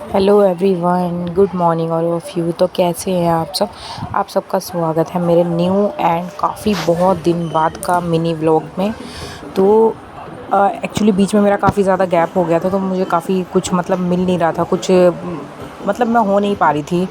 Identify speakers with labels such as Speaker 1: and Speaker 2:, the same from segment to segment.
Speaker 1: Hello everyone, good morning all of you. तो कैसे हैं आप सब? आप सबका स्वागत है मेरे न्यू एंड काफ़ी बहुत दिन बाद का मिनी व्लॉग में। तो एक्चुअली बीच में मेरा काफ़ी ज़्यादा गैप हो गया था, तो मुझे काफ़ी कुछ मतलब मिल नहीं रहा था, कुछ मतलब मैं हो नहीं पा रही थी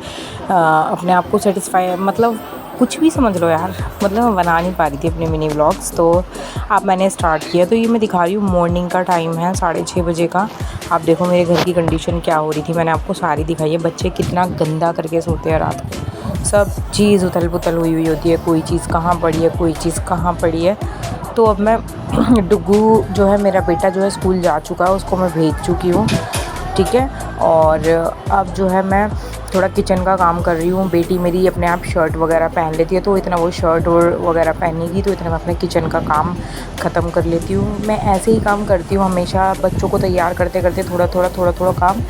Speaker 1: अपने आप को सेटिस्फाई, मतलब कुछ भी समझ लो यार, मतलब मैं बना नहीं पा रही थी अपने मिनी व्लॉग्स। तो अब मैंने स्टार्ट किया। तो ये मैं दिखा रही हूँ, मॉर्निंग का टाइम है 6:30 बजे का। आप देखो मेरे घर की कंडीशन क्या हो रही थी, मैंने आपको सारी दिखाई है। बच्चे कितना गंदा करके सोते हैं रात को, सब चीज़ उथल पुथल हुई हुई होती है, कोई चीज़ कहाँ पड़ी है, कोई चीज़ कहाँ पड़ी है। तो अब मैं डुग्गू जो है, मेरा बेटा जो है स्कूल जा चुका है, उसको मैं भेज चुकी हूँ, ठीक है। और अब जो है मैं थोड़ा किचन का काम कर रही हूँ। बेटी मेरी अपने आप शर्ट वगैरह पहन लेती है, तो इतना वो शर्ट और वगैरह पहनेगी, तो इतना मैं अपने किचन का काम ख़त्म कर लेती हूँ। मैं ऐसे ही काम करती हूँ हमेशा, बच्चों को तैयार करते करते थोड़ा थोड़ा काम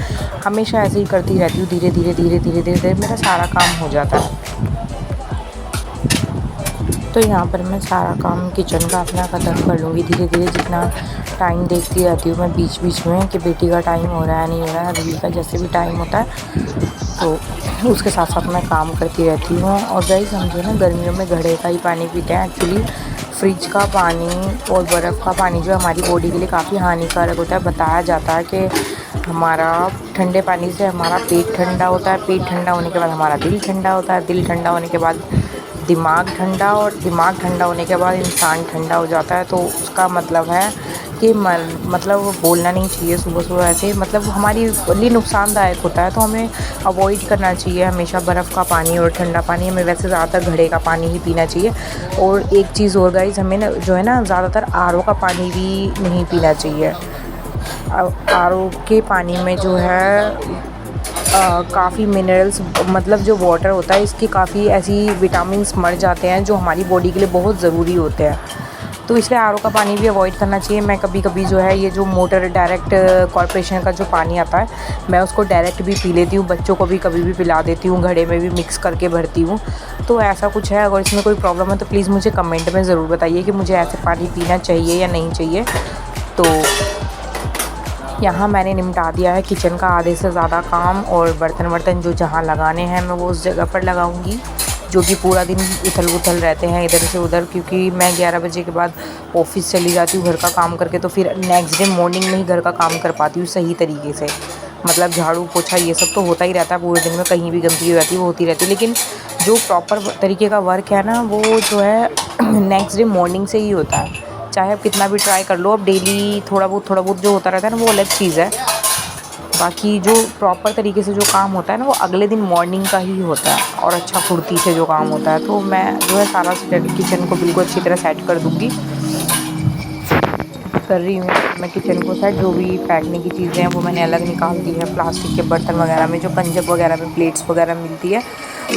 Speaker 1: हमेशा ऐसे ही करती रहती हूँ। धीरे धीरे धीरे धीरे धीरे धीरे मेरा सारा काम हो जाता है। तो यहाँ पर मैं सारा काम किचन का अपना ख़त्म कर लूँगी धीरे धीरे। जितना टाइम देखती रहती हूँ मैं बीच बीच में कि बेटी का टाइम हो रहा है नहीं हो रहा है, अभी का जैसे भी टाइम होता है, तो उसके साथ साथ मैं काम करती रहती हूँ। और गाइस, समझो ना, गर्मियों में घड़े का ही पानी पीते हैं एक्चुअली। फ्रिज का पानी और बर्फ़ का पानी जो हमारी बॉडी के लिए काफ़ी हानिकारक होता है। बताया जाता है कि हमारा ठंडे पानी से हमारा पेट ठंडा होता है, पेट ठंडा होने के बाद हमारा दिल ठंडा होता है, दिल ठंडा होने के बाद दिमाग ठंडा, और दिमाग ठंडा होने के बाद इंसान ठंडा हो जाता है। तो उसका मतलब है कि मतलब बोलना नहीं चाहिए सुबह सुबह ऐसे, मतलब हमारे लिए नुकसानदायक होता है। तो हमें अवॉइड करना चाहिए हमेशा बर्फ़ का पानी और ठंडा पानी। हमें वैसे ज़्यादातर घड़े का पानी ही पीना चाहिए। और एक चीज़ और गाइस, हमें ना जो है ना, ज़्यादातर आरओ का पानी भी नहीं पीना चाहिए। आरओ के पानी में जो है काफ़ी मिनरल्स, मतलब जो वाटर होता है इसकी काफ़ी ऐसी विटामिन्स मर जाते हैं जो हमारी बॉडी के लिए बहुत ज़रूरी होते हैं। तो इसलिए आरओ का पानी भी अवॉइड करना चाहिए। मैं कभी कभी जो है ये जो मोटर डायरेक्ट कॉरपोरेशन का जो पानी आता है, मैं उसको डायरेक्ट भी पी लेती हूँ। बच्चों को भी कभी भी पिला देती हूँ, घड़े में भी मिक्स करके भरती हूँ। तो ऐसा कुछ है। अगर इसमें कोई प्रॉब्लम है तो प्लीज़ मुझे कमेंट में ज़रूर बताइए कि मुझे ऐसे पानी पीना चाहिए या नहीं चाहिए। तो यहाँ मैंने निपटा दिया है किचन का आधे से ज़्यादा काम, और बर्तन वर्तन जो जहाँ लगाने हैं मैं वो उस जगह पर लगाऊंगी, जो कि पूरा दिन उथल उथल रहते हैं इधर से उधर। क्योंकि मैं 11 बजे के बाद ऑफिस चली जाती हूँ घर का काम करके, तो फिर नेक्स्ट डे मॉर्निंग में ही घर का काम कर पाती हूँ सही तरीके से। मतलब झाड़ू पोछा ये सब तो होता ही रहता है पूरे दिन में, कहीं भी गंदगी हो जाती है वो होती रहती है, लेकिन जो प्रॉपर तरीके का वर्क है ना, वो जो है नेक्स्ट डे मॉर्निंग से ही होता है। चाहे आप कितना भी ट्राई कर लो, अब डेली थोड़ा बहुत जो होता रहता है ना, वो अलग चीज़ है। बाकी जो प्रॉपर तरीके से जो काम होता है ना, वो अगले दिन मॉर्निंग का ही होता है, और अच्छा फुर्ती से जो काम होता है। तो मैं जो है सारा किचन को बिल्कुल अच्छी तरह सेट कर दूँगी, कर रही हूँ मैं किचन को सेट। जो भी फेंकने की चीज़ें हैं वो मैंने अलग निकाल दी है। प्लास्टिक के बर्तन वगैरह में, जो कंजक वगैरह में प्लेट्स वगैरह मिलती है,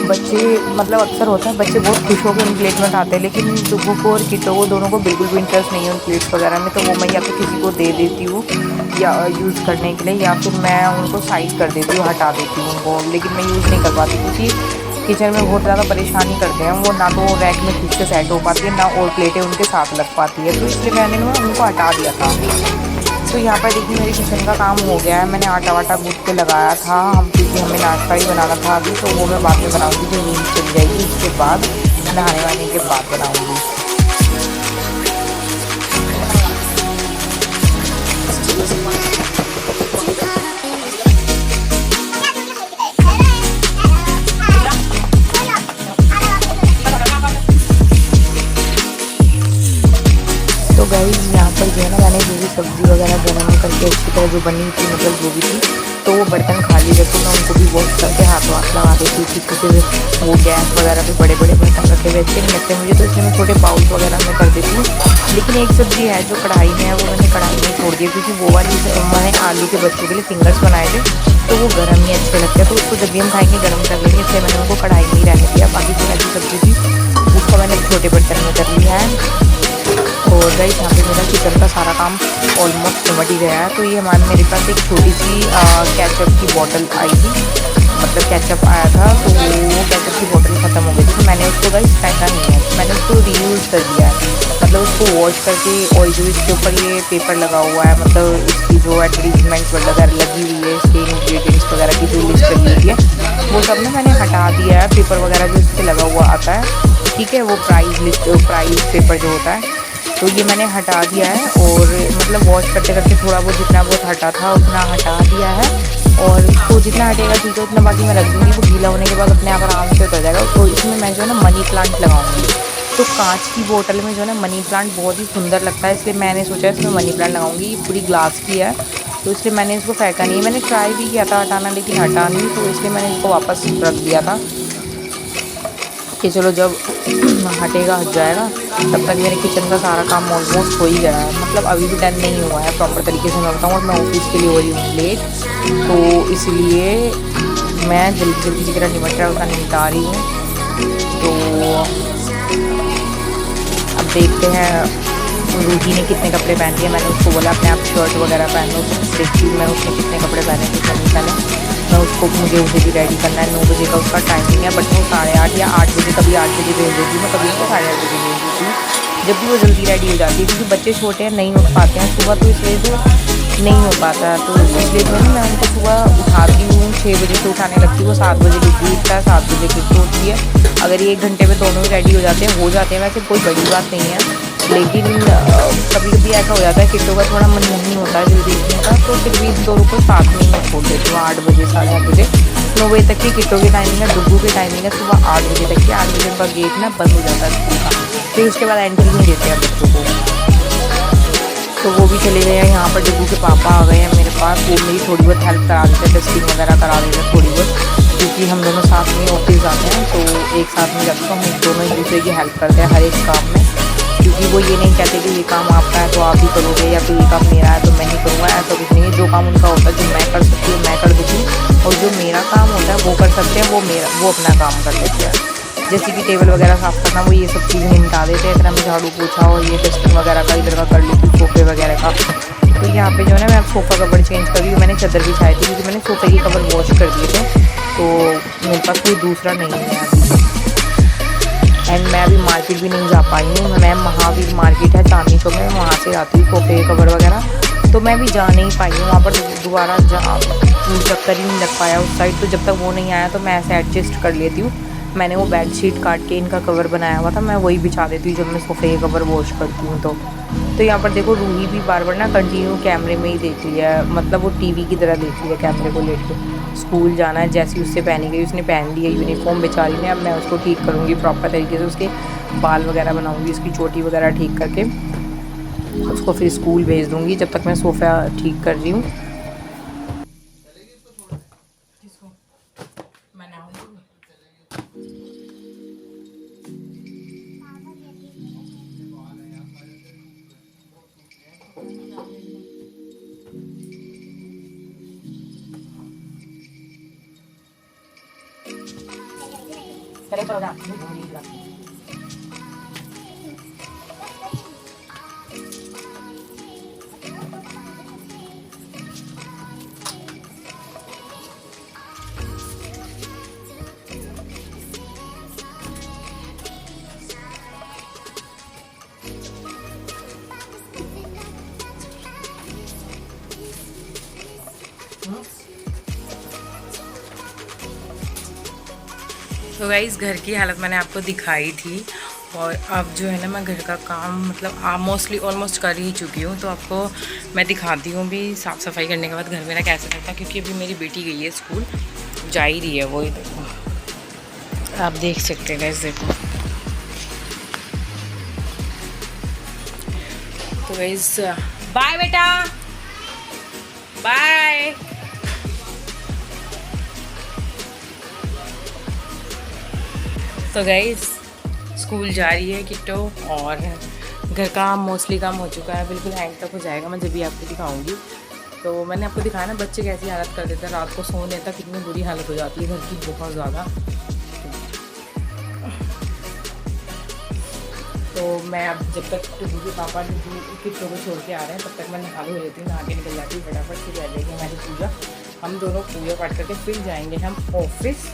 Speaker 1: बच्चे मतलब अक्सर होता है बच्चे बहुत खुश होकर उन प्लेट में उठाते हैं, लेकिन डुग्गू को और किटो को दोनों को बिल्कुल भी इंटरेस्ट नहीं है उन प्लेट्स वगैरह में। तो वो मैं या तो किसी को दे देती हूँ या यूज़ करने के लिए, या फिर मैं उनको साइड कर देती हूँ, हटा देती हूँ उनको। लेकिन मैं यूज़ नहीं कर पाती क्योंकि किचन में बहुत ज़्यादा परेशानी करते हैं वो, ना तो रैक में ठीक से सेट हो पाती है, ना और प्लेटें उनके साथ लग पाती है। तो इसलिए मैंने ना उनको हटा दिया था। तो यहाँ पर देखिए मेरे किचन का काम हो गया है। मैंने आटा वाटा गूँथ के लगाया था, हम क्योंकि हमें नाश्ता ही बनाना था अभी, तो वो मैं बाद में बनाऊँगी जब नींद चली जाएगी, उसके बाद नहाने वाने के बाद बनाऊँगी। तो गाइस, यहाँ पर जो है ना, मैंने जो भी सब्ज़ी वगैरह गर्म करके अच्छी तरह जो बनी थी, मतलब जो भी थी, तो वो बर्तन खाली रखे, मैं उनको भी वॉश करके हाथ वाथ लगा देती थी। क्योंकि वो गैस वगैरह पे बड़े बड़े बर्तन रखे हुए अच्छे नहीं लगते मुझे, तो इसलिए मैं छोटे बाउल्स वगैरह में कर देती हूँ। लेकिन एक सब्ज़ी है जो कढ़ाई में है, वो मैंने कढ़ाई में छोड़ दी, क्योंकि वो वाली मैंने आलू के बच्चों के लिए फिंगर्स बनाए थे, तो वो गर्म ही अच्छे लगते हैं, तो उसको जब भी हम खाएंगे गर्म कर लेंगे, इसलिए मैंने उनको कढ़ाई में ही रहने दिया। बाकी जो ऐसी सब्ज़ी थी उसको मैंने छोटे बर्तन में कर लिया है। और गाइस, यहाँ पे मेरा किचन का सारा काम ऑलमोस्ट निपट ही गया है। तो ये मेरे पास एक छोटी सी केचप की बॉटल आई थी, मतलब केचप आया था, तो वो केचप की बॉटल ख़त्म हो गई थी, तो मैंने उसको गाइस फेंका नहीं है, मैंने उसको रीयूज़ कर दिया है। मतलब उसको वॉश करके, और जो इसके ऊपर ये पेपर लगा हुआ है, मतलब इसकी जो एडवर्टीजमेंट वगैरह लगी हुई है, इसके इंग्रेडिएंट्स वगैरह की जो लिस्ट लगी हुई है, वो सब ना मैंने हटा दिया है। पेपर वगैरह जो इस पर लगा हुआ आता है, ठीक है, वो प्राइस लिस्ट, प्राइस पेपर जो होता है, तो ये मैंने हटा दिया है। और मतलब वॉश करते करते थोड़ा बहुत जितना बहुत हटा था उतना हटा दिया है। और इसको जितना हटेगा ठीक है, उतना बाकी मैं रख दूँगी। वो गीला होने के बाद अपने आप आराम से उतर जाएगा। तो इसमें मैं जो है ना मनी प्लांट लगाऊंगी। तो कांच की बोतल में जो है ना मनी प्लांट बहुत ही सुंदर लगता है, इसलिए मैंने सोचा इसमें मनी प्लांट लगाऊंगी। ये पूरी ग्लास की है, तो इसलिए मैंने इसको फेंका नहीं है। मैंने ट्राई भी किया था हटाना, लेकिन हटा नहीं, तो इसलिए मैंने इसको वापस रख दिया था कि चलो जब हटेगा हट जाएगा। तब तक मेरे किचन का सारा काम ऑलमोस्ट हो ही गया है, मतलब अभी भी डन नहीं हुआ है प्रॉपर तरीके से। मैं बताऊँ, और मैं ऑफिस के लिए हो रही हूँ लेट, तो इसलिए मैं जल्दी जल्दी की तरह निपट रहा निपटा रही हूँ। तो अब देखते हैं रूही ने कितने कपड़े पहन लिए। मैंने उसको बोला अपने आप शर्ट वगैरह पहन लो, तो देखती हूँ मैं उसने कितने कपड़े पहने, कितने नहीं पहने। मैं उसको, मुझे उसे भी रेडी करना है। 9 बजे का उसका टाइमिंग है, बट वो 8:30 या 8 बजे, कभी 8 बजे भेज देती हूँ मैं, कभी उसको 8:30 बजे भेज देती हूँ, जब भी वो जल्दी रेडी हो जाती है। क्योंकि बच्चे छोटे हैं, नहीं उठ पाते हैं सुबह, तो इसलिए से नहीं हो पाता है। तो इसलिए जो है मैं उनको सुबह उठाती हूँ, 6 बजे से उठाने लगती हूँ। वो 7 बजे लिट्टू उठता है, 7 बजे किट्टू उठती है। अगर ये 1 घंटे में दोनों ही रेडी हो जाते हैं, वैसे कोई बड़ी बात नहीं है। लेकिन कभी कभी ऐसा हो जाता है किट्टू का थोड़ा मन नहीं होता है जल्दी उठने का, तो फिर भी इन दोनों को साथ में ही छोड़ देती हूँ। 8 बजे, 8:30 बजे, 9 बजे तक की किट्टू की टाइमिंग है। डुग्गू की टाइमिंग है सुबह 8 बजे तक की। 8 बजे उनका गेट ना बंद हो जाता है स्कूल का, फिर उसके बाद एंट्री नहीं देते हैं बच्चों को। तो वो भी चले गए हैं। यहाँ पर डुग्गू के पापा आ गए हैं मेरे पास, वो मेरी थोड़ी बहुत हेल्प करा देते हैं, डस्टिंग वगैरह करा देते हैं थोड़ी बहुत, क्योंकि हम दोनों साथ में ऑफिस जाते हैं, तो एक साथ में जब तो हम दोनों एक दूसरे की हेल्प करते हैं हर एक काम में। क्योंकि वो ये नहीं कहते कि ये काम आपका है तो आप ही करोगे, या फिर ये काम मेरा है तो मैं ही करूँगा, ऐसा कुछ नहीं है। जो काम उनका होता है, जो मैं कर सकती हूँ मैं कर देती हूँ, और जो मेरा काम होता है वो कर सकते हैं, वो अपना काम कर लेते हैं। जैसे कि टेबल वगैरह साफ़ करना, वो ये सब चीज़ें निपटा देते हैं। इतना मैं झाड़ू पोछा और ये डस्टिंग वगैरह का इधर का कर लेती हूँ, सोफे वगैरह का। तो यहाँ पे जो है ना मैं अब सोफ़ा कवर चेंज कर रही हूँ। मैंने चादर बिछाई थी, क्योंकि मैंने सोफ़े की कवर वॉश कर दिए थे, तो मेरे पास कोई दूसरा नहीं है अभी। एंड मैं अभी मार्केट भी नहीं जा पाई हूँ। मैं महावीर मार्केट है चांदनी चौक में, वहाँ से आती हूँ सोफे कवर वगैरह, तो मैं भी जा नहीं पाई हूँ वहाँ पर दोबारा। चक्कर ही नहीं लग पाया उस साइड, तो जब तक वो नहीं आया तो मैं ऐसे एडजस्ट कर लेती हूँ। मैंने वो बेड शीट काट के इनका कवर बनाया हुआ था, मैं वही बिछा देती हूँ जब मैं सोफे के कवर वॉश करती हूँ। तो यहाँ पर देखो रूही भी बार बार ना कंटिन्यू कैमरे में ही देख लिया है, मतलब वो टीवी की तरह देख लिया कैमरे को लेट के। स्कूल जाना है, जैसी उससे पहनी गई उसने पहन ली है यूनिफॉर्म बेचारी ने। अब मैं उसको ठीक करूँगी प्रॉपर तरीके से, उसके बाल वगैरह बनाऊँगी, उसकी चोटी वगैरह ठीक करके उसको फिर स्कूल भेज दूँगी, जब तक मैं सोफ़ा ठीक कर रही हूँ। तो गाइस घर की हालत मैंने आपको दिखाई थी, और अब जो है ना मैं घर का काम मतलब मोस्टली ऑलमोस्ट कर ही चुकी हूँ। तो आपको मैं दिखाती हूँ भी साफ़ सफाई करने के बाद घर मेरा कैसे लगता है, क्योंकि अभी मेरी बेटी गई है स्कूल, जा ही रही है वो, ही देखो आप देख सकते हैं गाइस, देखो। तो गाइस बाय बेटा, बाय। तो गाइस स्कूल जा रही है किट्टो, और घर का मोस्टली काम हो चुका है, बिल्कुल एंड तक हो जाएगा, मैं जब भी आपको दिखाऊंगी। तो मैंने आपको दिखाया ना बच्चे कैसी हालत कर देते हैं, रात को सोने तक कितनी बुरी हालत हो जाती है घर की, बहुत ज़्यादा। तो मैं अब जब तक टुगू के पापा किट्टो को छोड़ के आ रहे हैं, तब तक मैं नहा हो जाती हूँ, नहा के निकल जाती हूँ फटाफट, फिर रह जाएगी हमारी पूजा। हम दोनों पूजा पाठ करके फिर जाएंगे हम ऑफिस,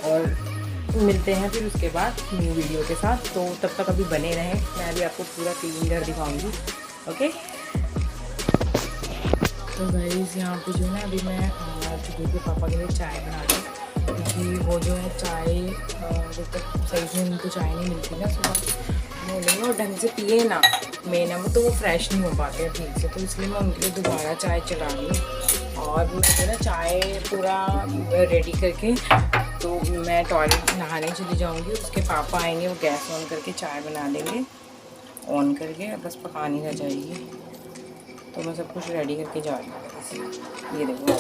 Speaker 1: और मिलते हैं फिर उसके बाद न्यू वीडियो के साथ। तो तब तक अभी बने रहें, मैं अभी आपको पूरा क्लीन घर दिखाऊंगी। ओके, तो गाइस यहाँ पे जो है ना अभी मैं चुटू के पापा के लिए चाय बना रही हूँ, क्योंकि वो जो है चाय जब तक सही से उनको चाय नहीं मिलती ना सुबह, वो नहीं वो ढंग से पिए ना, मेन है वो, तो वो फ्रेश नहीं हो पाते हैं ठीक से, तो इसलिए मैं उनके लिए दोबारा चाय चढ़ा रही हूँ। और वो जो है ना चाय पूरा रेडी करके तो मैं टॉयलेट नहाने चली जाऊँगी, उसके पापा आएंगे, वो गैस ऑन करके चाय बना देंगे, ऑन करके बस पकानी रह जाएगी। तो मैं सब कुछ रेडी करके जा रही हूँ। ये देखो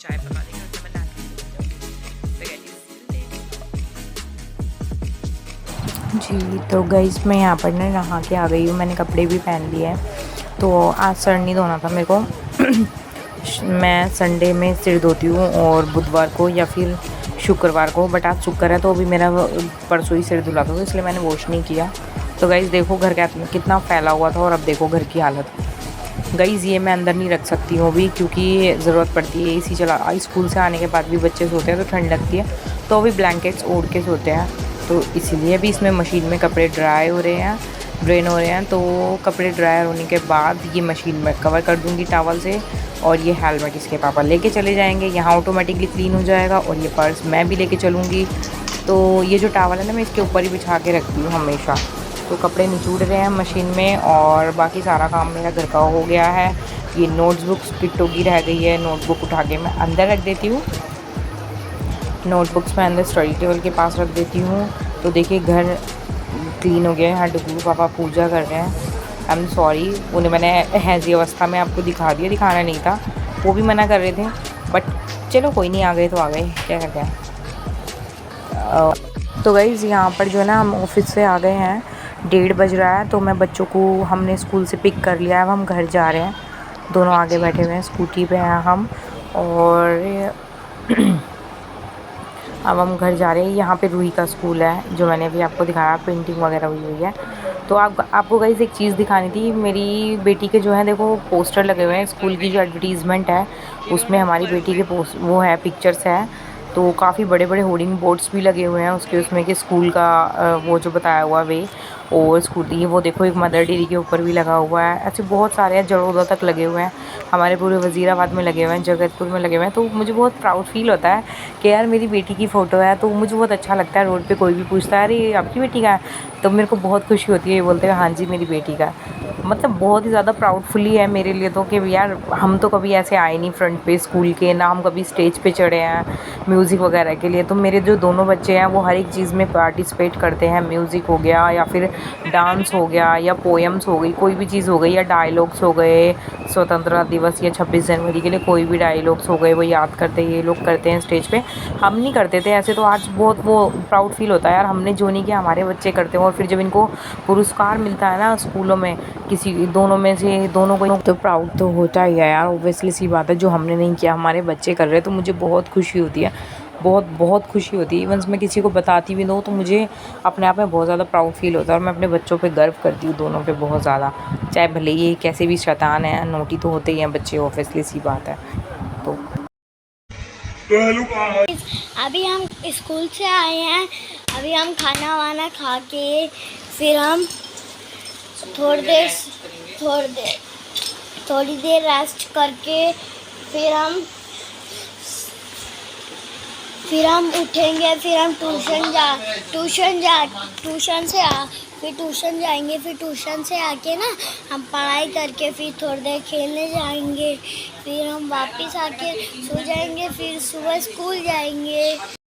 Speaker 1: चाय पका देंगे और मैं जी। तो गाइस मैं यहाँ पर ना नहा के आ गई हूँ, मैंने कपड़े भी पहन लिए हैं। तो आज सर नहीं धोना था मेरे को मैं संडे में सिर धोती हूँ और बुधवार को या फिर शुक्रवार को, बट आज शुक्र है तो अभी मेरा परसों ही सिर धुला था, इसलिए मैंने वॉश नहीं किया। तो गाइस देखो घर का कितना फैला हुआ था, और अब देखो घर की हालत। गाइस ये मैं अंदर नहीं रख सकती हूँ अभी, क्योंकि ज़रूरत पड़ती है एसी चला, स्कूल से आने के बाद भी बच्चे सोते हैं तो ठंड लगती है, तो अभी ब्लैंकेट्स ओढ़ के सोते हैं, तो इसीलिए भी इसमें मशीन में कपड़े ड्राई हो रहे हैं, ड्रेन हो रहे हैं। तो कपड़े ड्राई होने के बाद ये मशीन में कवर कर दूँगी टॉवल से, और ये हेलमेट इसके पापा लेके चले जाएंगे, यहाँ ऑटोमेटिकली क्लीन हो जाएगा, और ये पर्स मैं भी लेके चलूँगी। तो ये जो टॉवल है ना मैं इसके ऊपर ही बिछा के रखती हूँ हमेशा। तो कपड़े निचोड़ रहे हैं मशीन में, और बाकी सारा काम मेरा घर का हो गया है। ये नोटबुक्स किट्टों की रह गई है, नोटबुक उठा के मैं अंदर रख देती हूँ, नोटबुक्स मैं अंदर स्टडी टेबल के पास रख देती हूँ। तो देखिए घर क्लीन हो गया है। यहाँ डुगू पापा पूजा कर रहे हैं। आई एम सॉरी, उन्हें मैंने ऐसी अवस्था में आपको दिखा दिया, दिखाना नहीं था, वो भी मना कर रहे थे, बट चलो कोई नहीं, आ गए तो आ गए, क्या करते हैं। तो गाइज़ यहाँ पर जो है ना हम ऑफिस से आ गए हैं, 1:30 बज रहा है, तो मैं बच्चों को हमने स्कूल से पिक कर लिया है, अब हम घर जा रहे हैं, दोनों आगे बैठे हुए हैं, स्कूटी पे हैं हम, और अब हम घर जा रहे हैं। यहाँ पे रूही का स्कूल है जो मैंने अभी आपको दिखाया, पेंटिंग वगैरह हुई हुई है। तो आपको गाइस एक चीज़ दिखानी थी, मेरी बेटी के जो है देखो पोस्टर लगे हुए हैं, स्कूल की जो एडवर्टीज़मेंट है उसमें हमारी बेटी के वो है, पिक्चर्स है, तो काफ़ी बड़े बड़े होर्डिंग बोर्ड्स भी लगे हुए हैं उसके, उसमें कि स्कूल का वो जो बताया हुआ वे, और स्कूटी वो देखो एक मदर डेयरी के ऊपर भी लगा हुआ है, ऐसे बहुत सारे हैं, जड़ोदा तक लगे हुए हैं, हमारे पूरे वज़ीराबाद में लगे हुए हैं, जगतपुर में लगे हुए हैं। तो मुझे बहुत प्राउड फील होता है कि यार मेरी बेटी की फ़ोटो है, तो मुझे बहुत अच्छा लगता है। रोड पे कोई भी पूछता है अरे आपकी बेटी का है, तो मेरे को बहुत खुशी होती है, ये बोलते हैं हाँ जी मेरी बेटी का, मतलब बहुत ही ज़्यादा प्राउडफुली है मेरे लिए तो, कि यार हम तो कभी ऐसे आए नहीं फ्रंट पे स्कूल के, ना हम कभी स्टेज पे चढ़े हैं म्यूज़िक वगैरह के लिए। तो मेरे जो दोनों बच्चे हैं वो हर एक चीज़ में पार्टिसिपेट करते हैं, म्यूज़िक हो गया या फिर डांस हो गया या पोएम्स हो गई, कोई भी चीज़ हो गई, या डायलॉग्स हो गए, स्वतंत्रता दिवस या 26 जनवरी के लिए कोई भी डायलॉग्स हो गए वो याद करते ये लोग करते हैं स्टेज पे, हम नहीं करते थे ऐसे। तो आज बहुत वो प्राउड फील होता है यार, हमने जो नहीं किया हमारे बच्चे करते हैं, और फिर जब इनको पुरस्कार मिलता है ना स्कूलों में, किसी दोनों में से दोनों को, तो प्राउड तो होता ही है यार, ऑब्वियसली सी बात है, जो हमने नहीं किया हमारे बच्चे कर रहे हैं, तो मुझे बहुत खुशी होती है, बहुत बहुत खुशी होती है। इवन मैं किसी को बताती भी दूँ तो मुझे अपने आप में बहुत ज़्यादा प्राउड फील होता है, और मैं अपने बच्चों पे गर्व करती हूँ, दोनों पे बहुत ज़्यादा, चाहे भले ये कैसे भी शैतान है, नोटी तो होते ही हैं बच्चे, ऑब्वियसली सी बात है। तो
Speaker 2: अभी हम स्कूल से आए हैं, अभी हम खाना वाना खा के फिर हम थोड़ी देर रेस्ट करके फिर हम उठेंगे, फिर हम ट्यूशन जाएंगे, फिर ट्यूशन से आके ना हम पढ़ाई करके फिर थोड़ी देर खेलने जाएंगे, फिर हम वापस आके सो जाएंगे, फिर सुबह स्कूल जाएंगे।